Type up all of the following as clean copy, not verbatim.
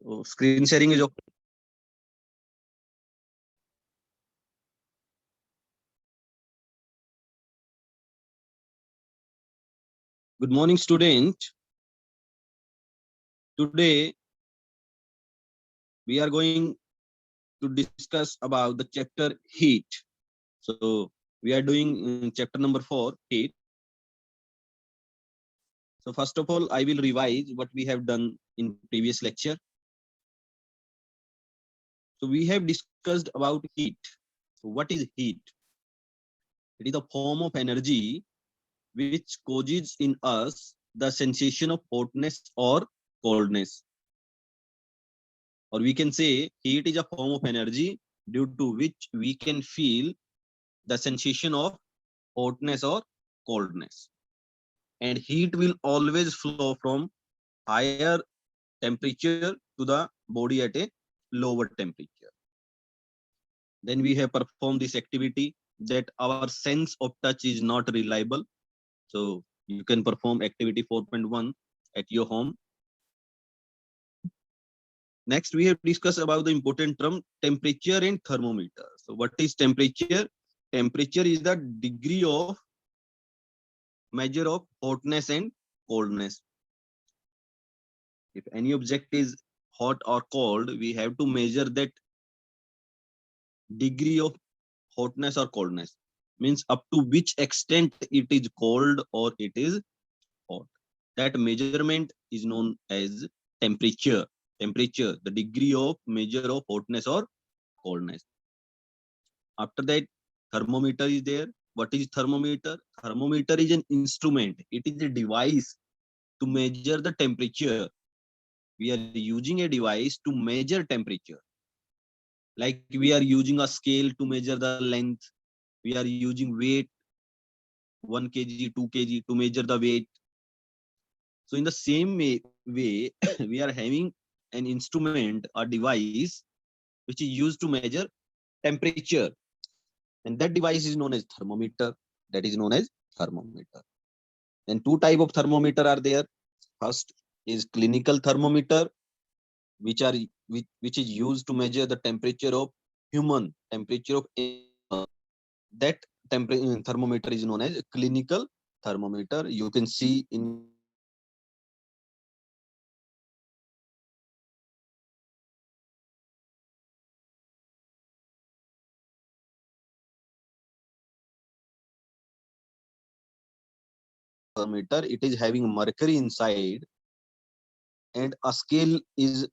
तो screen sharing is open. Good morning, student. Today we are going to discuss about the chapter heat. So we are doing chapter number 4, heat. So first of all, I will revise what we have done in previous lecture. So we have discussed about heat. So what is heat? It is a form of energy which causes in us the sensation of hotness or coldness. Or we can say heat is a form of energy due to which we can feel the sensation of hotness or coldness. And heat will always flow from higher temperature to the body at a lower temperature. Then we have performed this activity that our sense of touch is not reliable. So you can perform activity 4.1 at your home. Next, we have discussed about the important term temperature and thermometer. So what is temperature? Temperature is the degree of measure of hotness and coldness. If any object is hot or cold, we have to measure that degree of hotness or coldness. Means up to which extent it is cold or it is hot. That measurement is known as temperature. Temperature, the degree of measure of hotness or coldness. After that, thermometer is there. What is thermometer? Thermometer is an instrument. It is a device to measure the temperature. We are using a device to measure temperature. Like we are using a scale to measure the length. We are using weight, 1 kg, 2 kg to measure the weight. So in the same way we are having an instrument, a device, which is used to measure temperature. And that device is known as thermometer. That is known as thermometer. Then two type of thermometer are there. First is clinical thermometer, which are which is used to measure the temperature of human, temperature of that thermometer is known as clinical thermometer. You can see in thermometer, it is having mercury inside and a scale is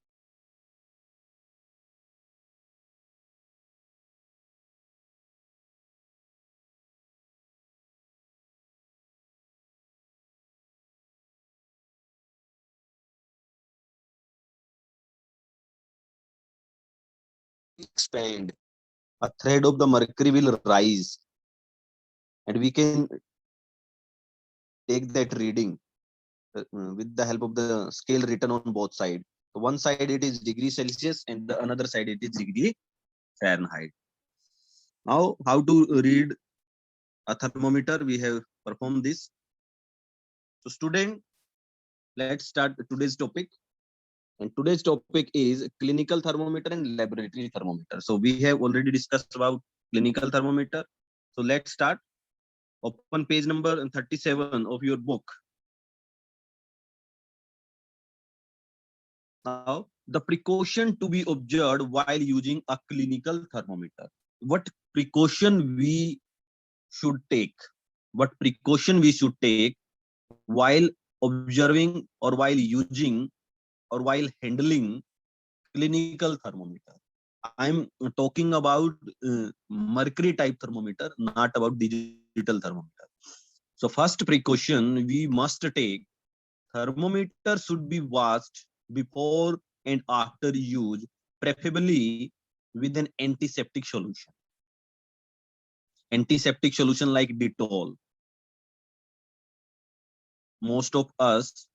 expand. A thread of the mercury will rise and we can take that reading with the help of the scale written on both sides. So one side it is degree Celsius and the another side it is degree Fahrenheit. Now, how to read a thermometer? We have performed this. So student, let's start today's topic. And today's topic is clinical thermometer and laboratory thermometer. So we have already discussed about clinical thermometer. So let's start. Open page number 37 of your book. Now, the precaution to be observed while using a clinical thermometer. What precaution we should take? What precaution we should take while observing or while using or while handling clinical thermometer? I'm talking about mercury type thermometer, not about digital thermometer. So first precaution we must take, thermometer should be washed before and after use, preferably with an antiseptic solution. Antiseptic solution like Dettol. Most of us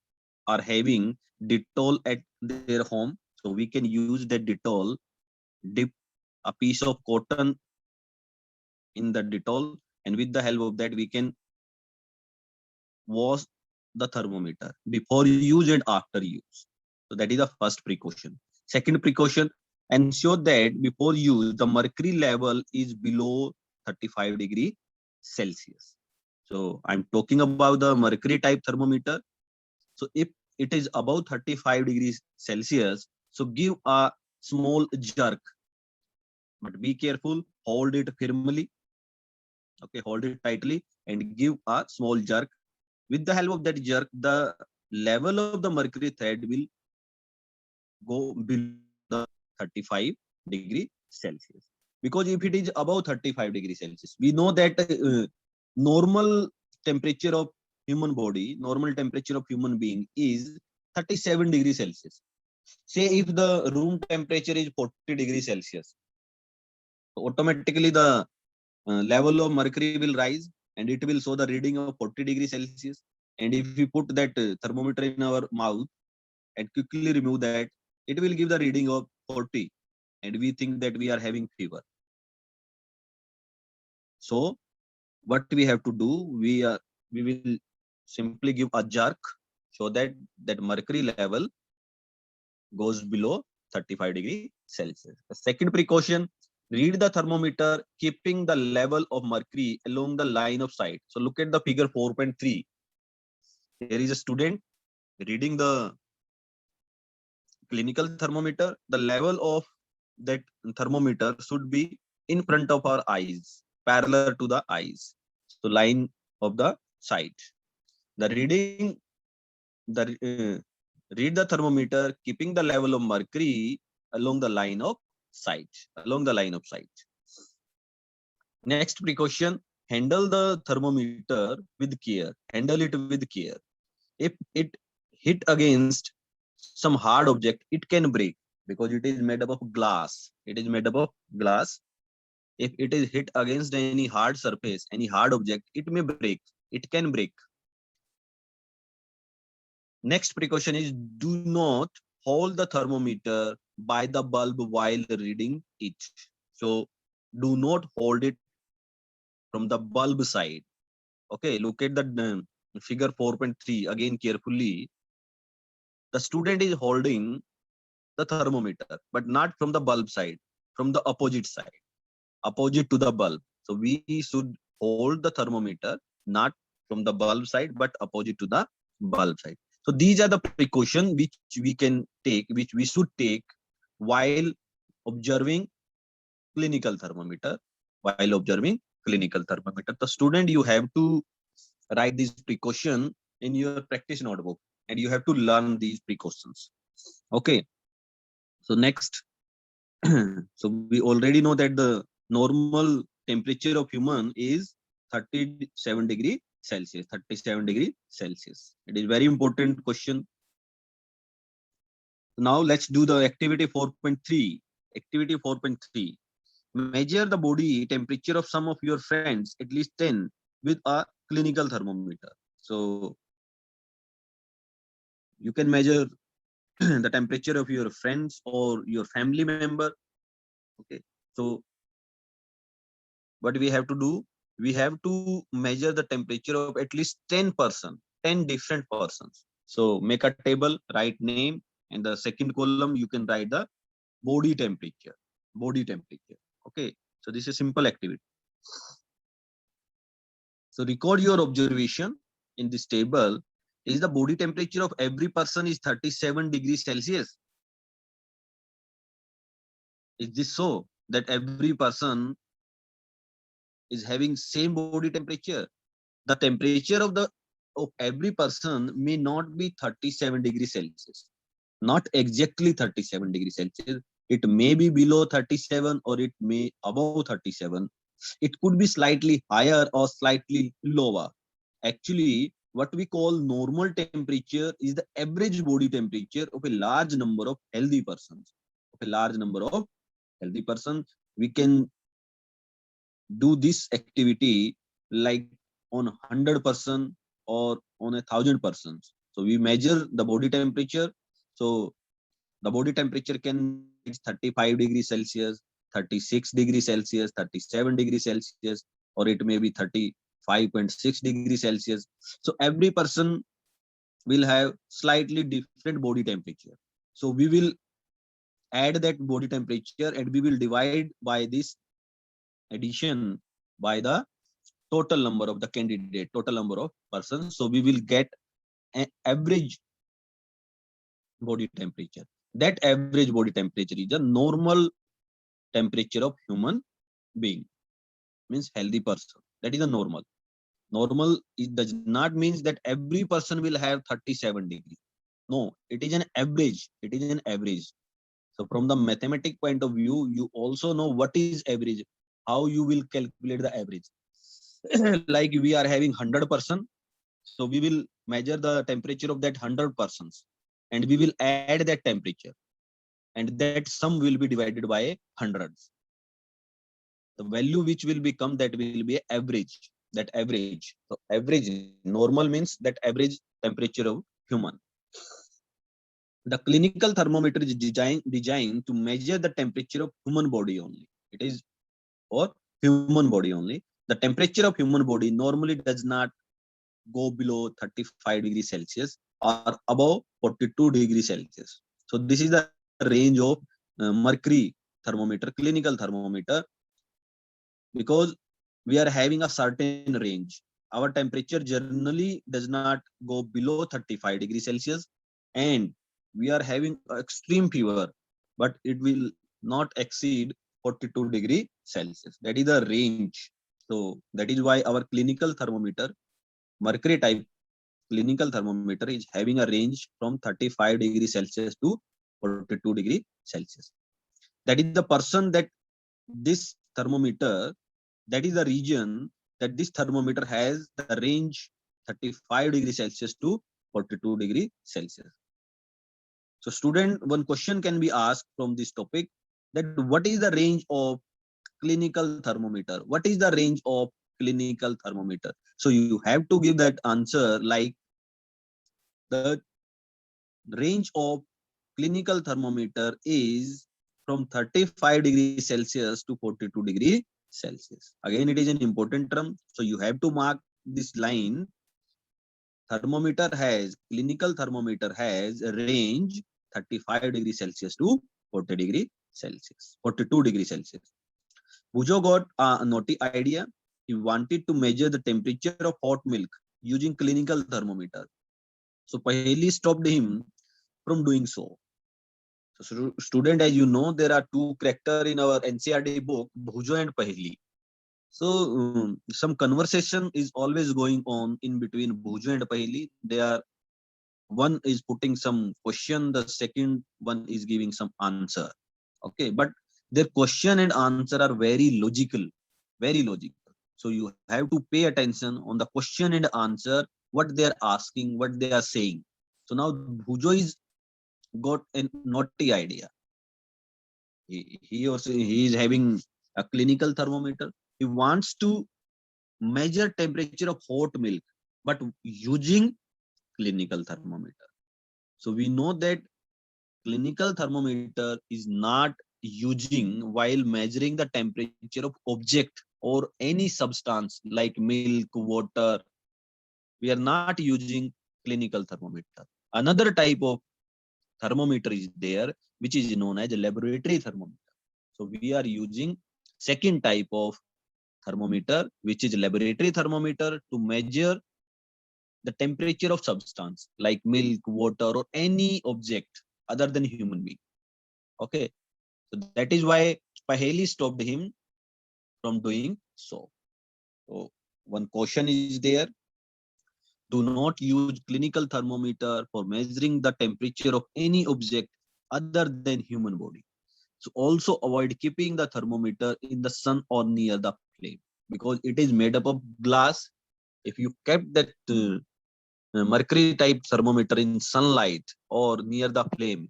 are having Dettol at their home, so we can use that Dettol, dip a piece of cotton in the Dettol, and with the help of that we can wash the thermometer before use and after use. So that is the first precaution. Second precaution, ensure that before use the mercury level is below 35 degree Celsius. So I'm talking about the mercury type thermometer. So if it is above 35 degrees Celsius, so give a small jerk, but be careful, hold it firmly. Okay, hold it tightly and give a small jerk. With the help of that jerk, the level of the mercury thread will go below the 35 degree Celsius. Because if it is above 35 degree Celsius, we know that normal temperature of human body, normal temperature of human being is 37 degrees Celsius. Say if the room temperature is 40 degrees Celsius, so automatically the level of mercury will rise and it will show the reading of 40 degrees Celsius. And if we put that thermometer in our mouth and quickly remove that, it will give the reading of 40 and we think that we are having fever. So what we have to do, we will simply give a jerk so that that mercury level goes below 35 degree Celsius. The second precaution, read the thermometer keeping the level of mercury along the line of sight. So look at the figure 4.3. Here is a student reading the clinical thermometer. The level of that thermometer should be in front of our eyes, parallel to the eyes. So line of the sight. The reading, the read the thermometer keeping the level of mercury along the line of sight, along the line of sight. Next precaution, handle the thermometer with care. Handle it with care. If it hit against some hard object, it can break because it is made up of glass. It is made up of glass. If it is hit against any hard surface, any hard object, it may break. It can break. Next precaution is do not hold the thermometer by the bulb while reading it. So do not hold it from the bulb side. Okay, look at the figure 4.3 again carefully. The student is holding the thermometer, but not from the bulb side, from the opposite side, opposite to the bulb. So we should hold the thermometer not from the bulb side, but opposite to the bulb side. So these are the precautions which we can take, which we should take while observing clinical thermometer. While observing clinical thermometer, the student, you have to write this precaution in your practice notebook, and you have to learn these precautions. Okay. So next, so we already know that the normal temperature of human is 37 degree Celsius. 37 degree Celsius. It is very important question. Now let's do the activity 4.3. Activity 4.3. Measure the body temperature of some of your friends, at least 10, with a clinical thermometer. So you can measure the temperature of your friends or your family member. Okay. So what we have to do, we have to measure the temperature of at least 10 different persons. So make a table, write name, and the second column you can write the body temperature. Body temperature. Okay. So this is simple activity. So record your observation in this table. Is the body temperature of every person is 37 degrees Celsius? Is this so that every person is having same body temperature? The temperature of every person may not be 37 degrees Celsius, not exactly 37 degrees Celsius. It may be below 37 or it may above 37. It could be slightly higher or slightly lower. Actually, what we call normal temperature is the average body temperature of a large number of healthy persons. Of a large number of healthy persons, we can do this activity like on 100% or on 1,000%. So we measure the body temperature. So the body temperature can be 35 degrees Celsius, 36 degrees Celsius, 37 degrees Celsius, or it may be 35.6 degrees Celsius. So every person will have slightly different body temperature. So we will add that body temperature and we will divide by this addition by the total number of the candidate, total number of persons. So we will get an average body temperature. That average body temperature is the normal temperature of human being, means healthy person. That is the normal. Normal, it does not means that every person will have 37 degrees. No, it is an average. It is an average. So from the mathematic point of view, you also know what is average, how you will calculate the average. Like we are having 100%, so we will measure the temperature of that 100 persons and we will add that temperature, and that sum will be divided by hundreds. The value which will become, that will be average. That average, so average, normal means that average temperature of human. The clinical thermometer is designed to measure the temperature of human body only. It is for human body only. The temperature of human body normally does not go below 35 degrees Celsius or above 42 degrees Celsius. So this is the range of mercury thermometer, clinical thermometer, because we are having a certain range. Our temperature generally does not go below 35 degrees Celsius, and we are having extreme fever, but it will not exceed 42 degree Celsius. That is the range. So that is why our clinical thermometer, mercury type clinical thermometer, is having a range from 35 degrees Celsius to 42 degree Celsius. That is the person that this thermometer, that is the region that this thermometer has the range 35 degrees Celsius to 42 degree Celsius. So student, one question can be asked from this topic, that what is the range of clinical thermometer? What is the range of clinical thermometer? So you have to give that answer like, the range of clinical thermometer is from 35 degrees Celsius to 42 degree Celsius. Again, it is an important term. So you have to mark this line. Thermometer has, clinical thermometer has a range 35 degrees Celsius to 40 degree Celsius, 42 degree Celsius. Bujo got a naughty idea. He wanted to measure the temperature of hot milk using clinical thermometer. So Paheli stopped him from doing so. So student, as you know, there are two characters in our NCERT book, Bhujo and Paheli. So some conversation is always going on in between Bhujo and Paheli. They are, one is putting some question, the second one is giving some answer. Okay, but their question and answer are very logical, very logical. So you have to pay attention on the question and answer, what they are asking, what they are saying. So now Bhujo is got a naughty idea. He or he is having a clinical thermometer. He wants to measure temperature of hot milk, but using clinical thermometer. So we know that clinical thermometer is not using while measuring the temperature of object or any substance like milk, water. We are not using clinical thermometer. Another type of thermometer is there, which is known as a laboratory thermometer. So we are using second type of thermometer, which is laboratory thermometer, to measure the temperature of substance like milk, water, or any object other than human being. Okay, so that is why Paheli stopped him from doing so. So one question is there: do not use clinical thermometer for measuring the temperature of any object other than human body. So also avoid keeping the thermometer in the sun or near the flame, because it is made up of glass. If you kept that mercury type thermometer in sunlight or near the flame,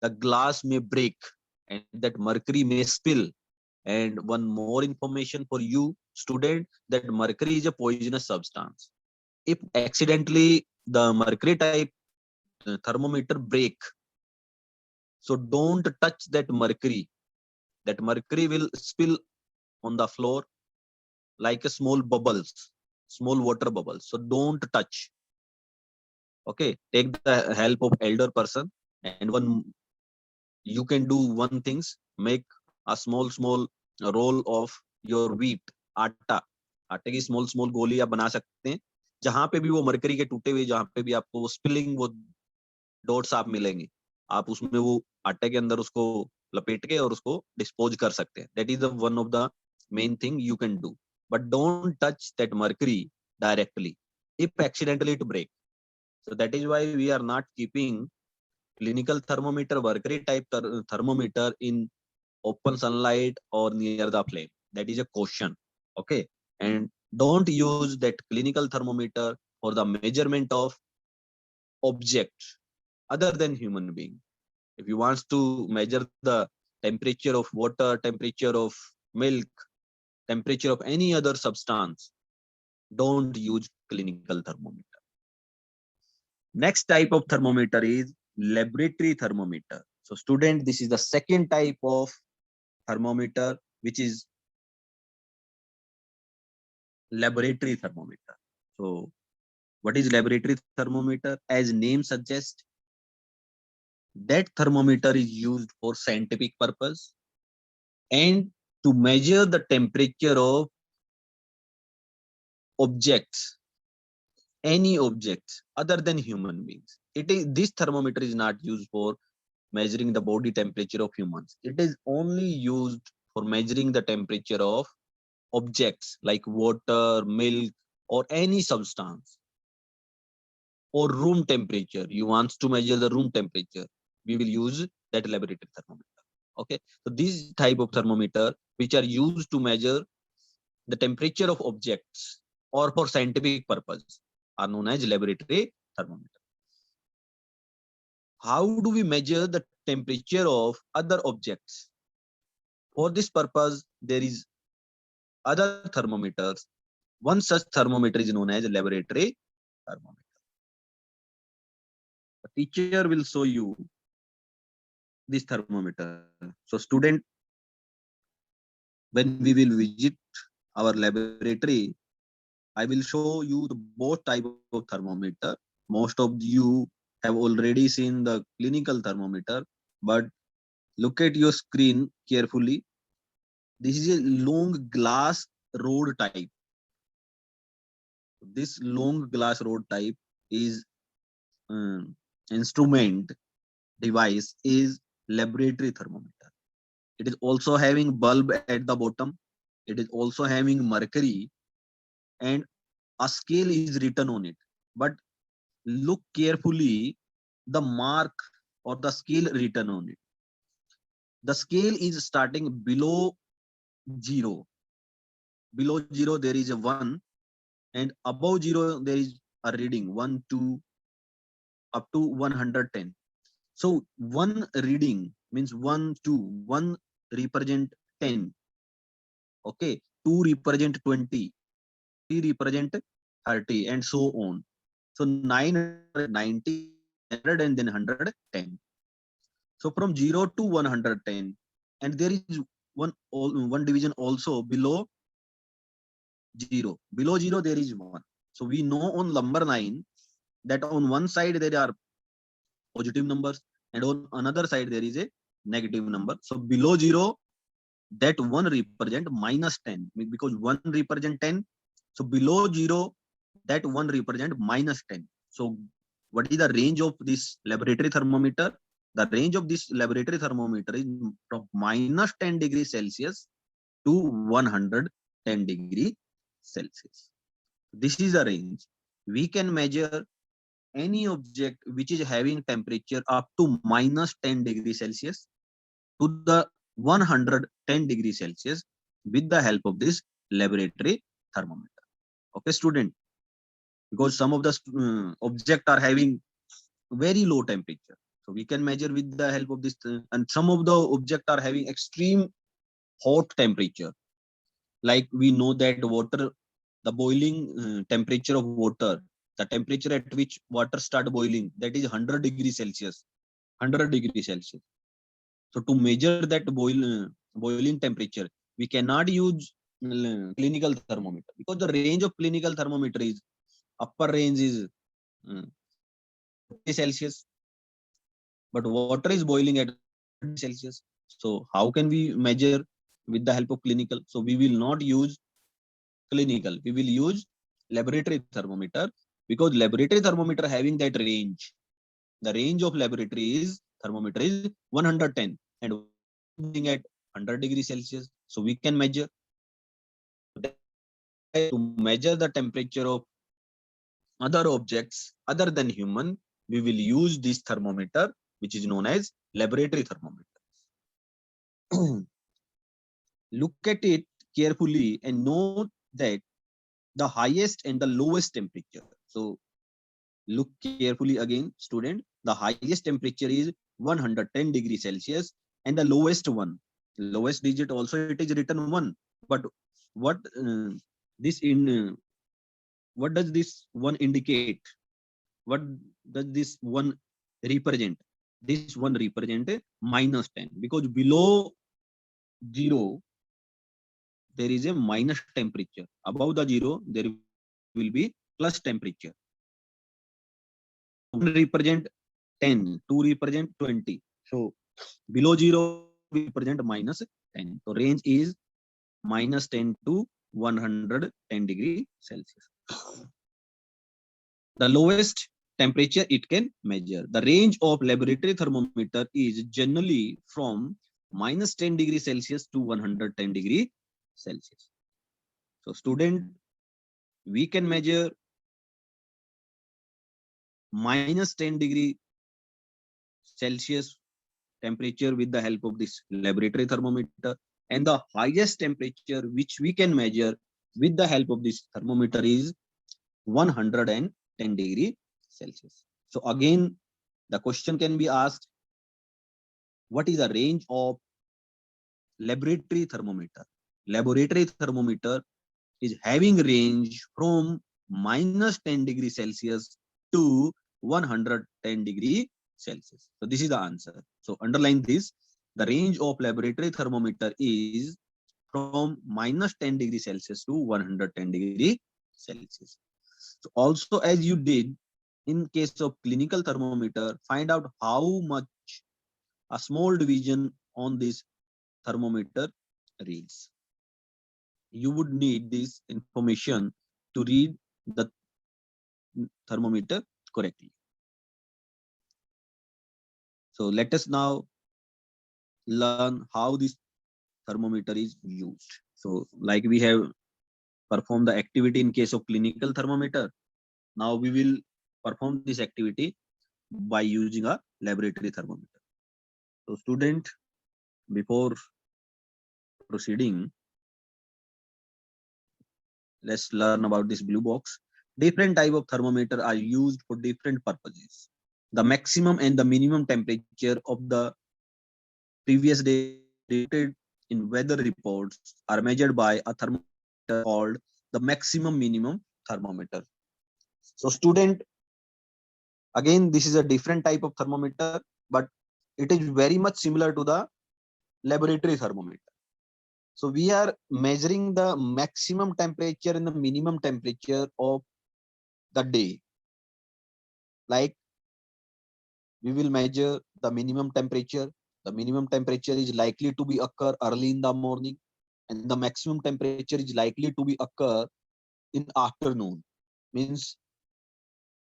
the glass may break and that mercury may spill. And one more information for you student, that mercury is a poisonous substance. If accidentally the mercury type thermometer break, so don't touch that mercury. That mercury will spill on the floor like a small bubbles, small water bubbles. So don't touch. Okay, take the help of elder person. And one You can do one things, make a small roll of your wheat, आटा, आटे की small गोली आप बना सकते हैं, जहां पे भी वो मरकरी के टूटे हुए, जहां पे भी आपको वो स्पिलिंग, वो डॉट्स आप मिलेंगे, आप उसमें वो आटे के अंदर उसको लपेट के और उसको डिस्पोज कर सकते हैं. That is the one of the main thing you can do, but don't touch that mercury directly if accidentally it break. So that is why we are not keeping clinical thermometer, mercury type thermometer in open sunlight or near the flame. That is a caution. Okay, and don't use that clinical thermometer for the measurement of objects other than human being. If you want to measure the temperature of water, temperature of milk, temperature of any other substance, don't use clinical thermometer. Next type of thermometer is laboratory thermometer. So student, this is the second type of thermometer, which is laboratory thermometer. So what is laboratory thermometer? As name suggests, that thermometer is used for scientific purpose and to measure the temperature of objects, any objects other than human beings. It is, this thermometer is not used for measuring the body temperature of humans. It is only used for measuring the temperature of objects like water, milk, or any substance, or room temperature. You want to measure the room temperature, we will use that laboratory thermometer. Okay, so these type of thermometer which are used to measure the temperature of objects or for scientific purpose are known as laboratory thermometer. How do we measure the temperature of other objects? For this purpose, there is other thermometers. One such thermometer is known as laboratory thermometer. The teacher will show you this thermometer. So student, when we will visit our laboratory, I will show you the both type of thermometer. Most of you have already seen the clinical thermometer, but look at your screen carefully. This is a long glass rod type. This long glass rod type is instrument device is laboratory thermometer. It is also having bulb at the bottom. It is also having mercury and a scale is written on it. But look carefully the mark or the scale written on it. The scale is starting below 0. Below 0 there is a 1, and above 0 there is a reading 1, 2 up to 110. So one reading means 1, 2, 1 represent 10. Okay, 2 represent 20, 3 represent 30, and so on. So 990, 100, and then 110. So from 0 to 110, and there is one division also below 0. Below 0 there is 1. So we know on number 9 that on one side there are positive numbers and on another side there is a negative number. So below 0, that 1 represent minus 10, because 1 represent 10. So below 0, that 1 represent minus 10. So what is the range of this laboratory thermometer? The range of this laboratory thermometer is from minus 10 degrees Celsius to 110 degree Celsius. This is the range. We can measure any object which is having temperature up to minus 10 degrees Celsius to the 110 degrees Celsius with the help of this laboratory thermometer. Okay, student, because some of the object are having very low temperature, so we can measure with the help of this, and some of the object are having extreme hot temperature. Like we know that water, the boiling temperature of water, the temperature at which water start boiling, that is 100 degrees Celsius. 100 degrees Celsius. So to measure that boiling temperature, we cannot use clinical thermometer, because the range of clinical thermometer is upper range is 40 Celsius, but water is boiling at Celsius. So how can we measure with the help of clinical? So we will not use clinical. We will use laboratory thermometer, because laboratory thermometer having that range. The range of laboratory is thermometer is 110, and being at 100 degrees Celsius. So we can measure. To measure the temperature of other objects other than human, we will use this thermometer, which is known as laboratory thermometer. Look at it carefully and note that the highest and the lowest temperature. So look carefully again, student. The highest temperature is 110 degrees Celsius, and the lowest digit also it is written 1. But what this in what does this 1 indicate? What does this 1 represent? This 1 represent minus 10, because below 0 there is a minus temperature. Above the 0 there will be plus temperature. 1 represent 10, 2 represent 20. So below 0 represent minus 10. So range is minus 10 to 110 degree Celsius. The lowest temperature it can measure. The range of laboratory thermometer is generally from minus 10 degree Celsius to 110 degree Celsius. So student, we can measure minus 10 degree Celsius temperature with the help of this laboratory thermometer, and the highest temperature which we can measure with the help of this thermometer is 110 degree Celsius. So again, the question can be asked, what is the range of laboratory thermometer? Laboratory thermometer is having range from minus 10 degree Celsius to 110 degree Celsius. So this is the answer. So underline this. The range of laboratory thermometer is from minus 10 degree Celsius to 110 degree Celsius. So also, as you did in case of clinical thermometer, find out how much a small division on this thermometer reads. You would need this information to read the thermometer correctly. So let us now learn how this thermometer is used. So like we have performed the activity in case of clinical thermometer, now we will perform this activity by using a laboratory thermometer. So student, before proceeding, let's learn about this blue box. Different type of thermometer are used for different purposes. The maximum and the minimum temperature of the previous day reported in weather reports are measured by a thermometer called the maximum minimum thermometer. So student, again, this is a different type of thermometer, but it is very much similar to the laboratory thermometer. So we are measuring the maximum temperature and the minimum temperature of the day. Like we will measure the minimum temperature. The minimum temperature is likely to be occur early in the morning, and the maximum temperature is likely to be occur in afternoon. Means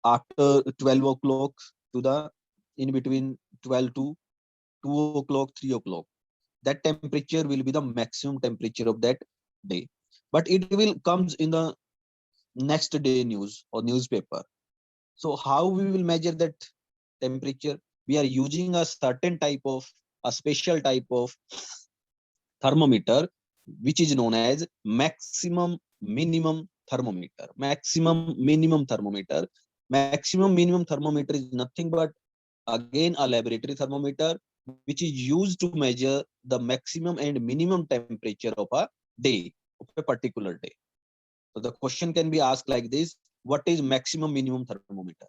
after 12 o'clock to the in between 12 to 2 o'clock, 3 o'clock. That temperature will be the maximum temperature of that day. But it will comes in the next day news or newspaper. So how we will measure that temperature? We are using a certain type of a special type of thermometer, which is known as maximum minimum thermometer. Maximum minimum thermometer. Maximum minimum thermometer is nothing but again a laboratory thermometer, which is used to measure the maximum and minimum temperature of a day, of a particular day. So the question can be asked like this: what is maximum minimum thermometer?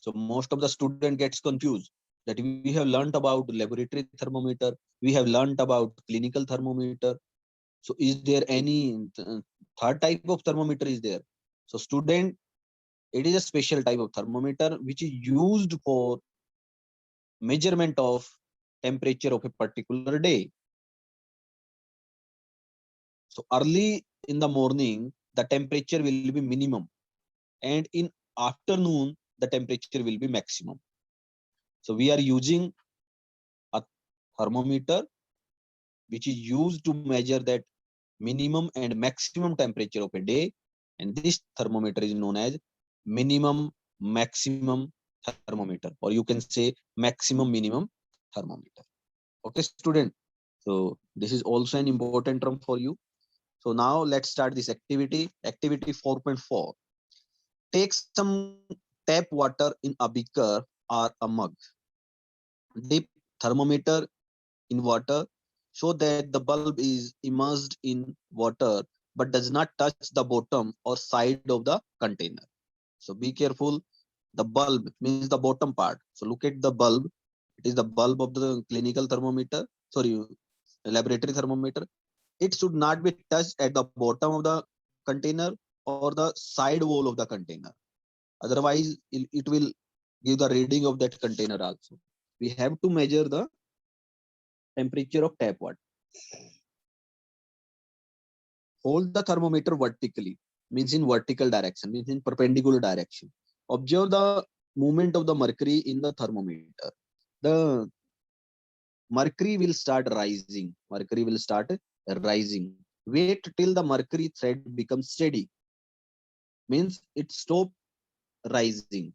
So most of the student gets confused that we have learned about laboratory thermometer, we have learned about clinical thermometer. So is there any third type of thermometer is there? So student, it is a special type of thermometer which is used for measurement of temperature of a particular day. So early in the morning, the temperature will be minimum, and in afternoon, the temperature will be maximum. So we are using a thermometer which is used to measure that minimum and maximum temperature of a day, and this thermometer is known as minimum maximum thermometer, or you can say maximum minimum thermometer. Okay, student. So this is also an important term for you. So now let's start this activity. Activity 4.4. Take some tap water in a beaker or a mug. Dip thermometer in water. Show that the bulb is immersed in water but does not touch the bottom or side of the container. So be careful. The bulb means the bottom part. So look at the bulb. It is the bulb of the clinical thermometer. Sorry, laboratory thermometer. It should not be touched at the bottom of the container or the side wall of the container. Otherwise, it will give the reading of that container also. We have to measure the temperature of tap water. Hold the thermometer vertically, means in vertical direction, means in perpendicular direction. Observe the movement of the mercury in the thermometer. The mercury will start rising. Mercury will start rising. Wait till the mercury thread becomes steady, means it stop rising.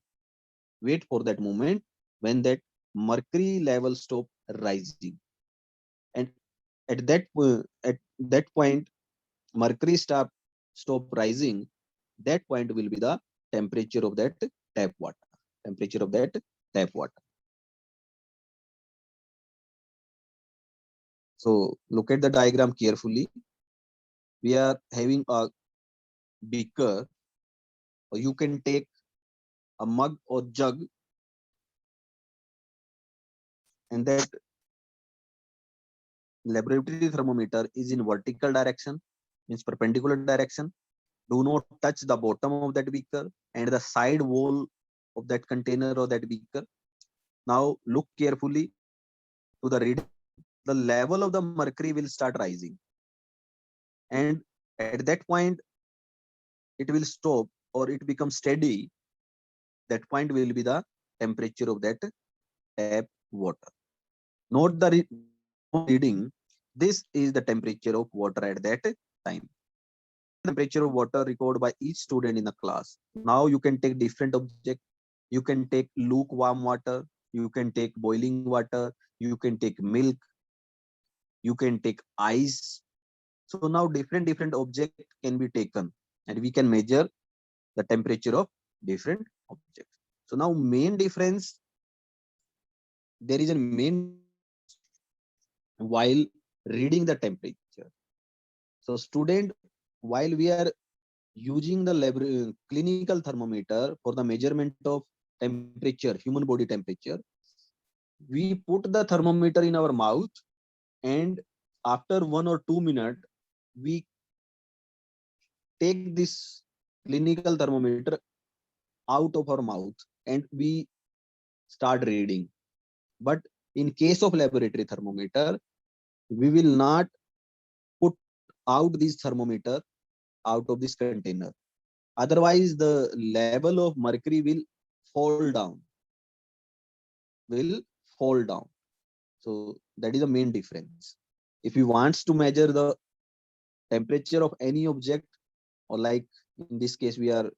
Wait for that moment when that mercury level stop rising, and at that point mercury stop rising. That point will be the temperature of that tap water. Temperature of that tap water. So look at the diagram carefully. We are having a beaker, or you can take a mug or jug, and that laboratory thermometer is in vertical direction, means perpendicular direction. Do not touch the bottom of that beaker and the side wall of that container or that beaker. Now look carefully to the reading. The level of the mercury will start rising, and at that point it will stop or it becomes steady. That point will be the temperature of that tap water. Note the reading. This is the temperature of water at that time. Temperature of water recorded by each student in the class. Now you can take different object. You can take lukewarm water. You can take boiling water. You can take milk. You can take ice. So now different object can be taken, and we can measure the temperature of different objects. So now main difference, there is a main while reading the temperature. So student, while we are using the clinical thermometer for the measurement of temperature, human body temperature, we put the thermometer in our mouth, and after 1 or 2 minutes, we take this clinical thermometer out of our mouth and we start reading. But in case of laboratory thermometer, we will not put out this thermometer out of this container. Otherwise, the level of mercury will fall down. Will fall down. So that is the main difference. If you want to measure the temperature of any object, or like in this case we are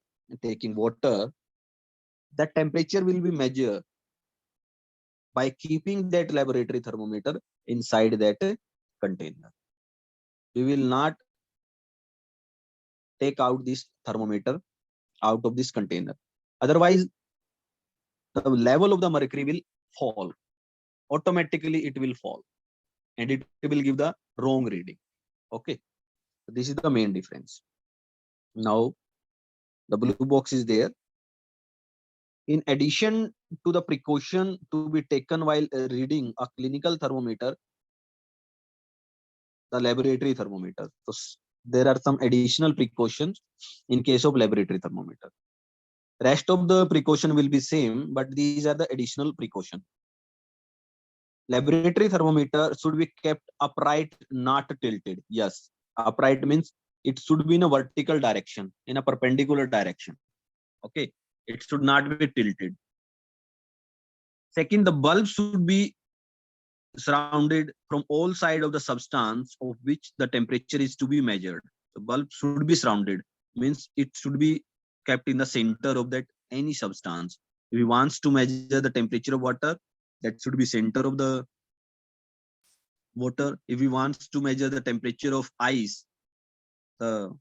taking water, that temperature will be measured by keeping that laboratory thermometer inside that container. We will not take out this thermometer out of this container. Otherwise, the level of the mercury will fall. Automatically, it will fall, and it will give the wrong reading. Okay, so this is the main difference. Now, the blue box is there. In addition to the precaution to be taken while reading a clinical thermometer, the laboratory thermometer. So there are some additional precautions in case of laboratory thermometer. Rest of the precaution will be same, but these are the additional precaution. laboratory thermometer should be kept upright, not tilted. Yes, upright means it should be in a vertical direction, in a perpendicular direction. Okay, it should not be tilted. Second, the bulb should be surrounded from all sides of the substance of which the temperature is to be measured. The bulb should be surrounded, means it should be kept in the center of that any substance. If we wants to measure the temperature of water, that should be center of the water. If we wants to measure the temperature of ice, the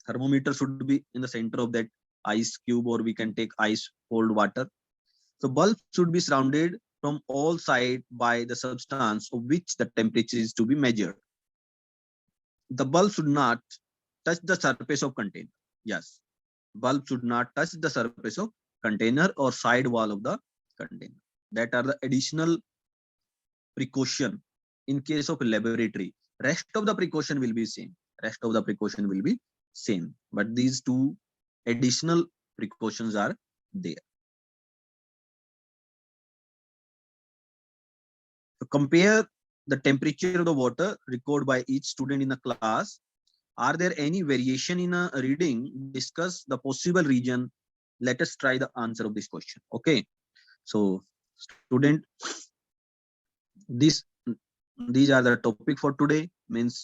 thermometer should be in the center of that ice cube, or we can take ice cold water. The bulb should be surrounded from all sides by the substance of which the temperature is to be measured. The bulb should not touch the surface of container. Yes, bulb should not touch the surface of container or side wall of the container. That are the additional precaution in case of laboratory. Rest of the precaution will be same. Rest of the precaution will be same. But these two additional precautions are there. To compare the temperature of the water recorded by each student in the class, are there any variation in a reading? Discuss the possible region. Let us try the answer of this question. Okay, so student, these are the topic for today. Means